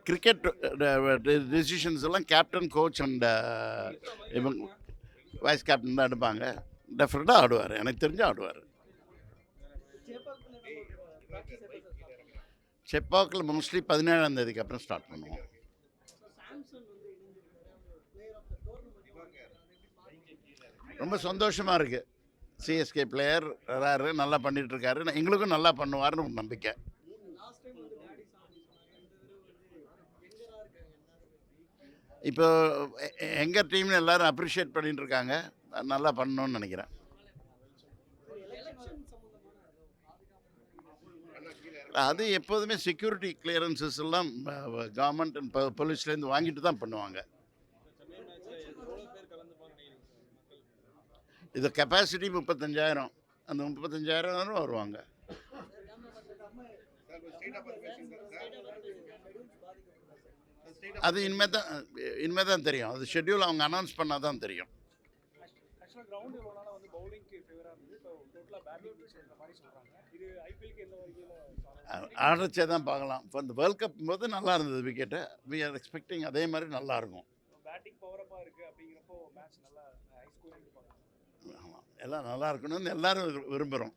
Cricket decisions எல்லாம் captain, coach and இவங்க vice captain தான் எடுப்பாங்க. டெஃபினட்டாக ஆடுவார், எனக்கு தெரிஞ்சு ஆடுவார். செப்பாக்கில் மோஸ்ட்லி 17ஆம் தேதிக்கு அப்புறம் ஸ்டார்ட் பண்ணுவோம். ரொம்ப சந்தோஷமாக இருக்குது. சிஎஸ்கே பிளேயர் வராரு, நல்லா பண்ணிகிட்ருக்காரு. எங்களுக்கும் நல்லா பண்ணுவார்னு ஒரு நம்பிக்கை. இப்போ எங்கள் டீம்னு எல்லோரும் அப்ரிஷியேட் பண்ணிட்டு இருக்காங்க. நல்லா பண்ணணும்னு நினைக்கிறேன். அது எப்போதுமே செக்யூரிட்டி கிளியரன்சஸ் எல்லாம் கவர்மெண்ட் அண்ட் போலீஸ்லேருந்து வாங்கிட்டு தான் பண்ணுவாங்க. இது கெப்பாசிட்டி 35,000. அந்த 35,000 வருவாங்க. அது இனிமேல் தான் தெரியும். அது ஷெட்யூல் அவங்க அனௌன்ஸ் பண்ணால் தான் தெரியும். ஆடுறச்சே தான் பார்க்கலாம். இப்போ இந்த வேர்ல்ட் கப் போது நல்லா இருந்தது விக்கெட்டு. வி ஆர் எக்ஸ்பெக்டிங் அதே மாதிரி நல்லா இருக்கும். எல்லாம் நல்லா இருக்கணும்னு எல்லாரும் விரும்புகிறோம்.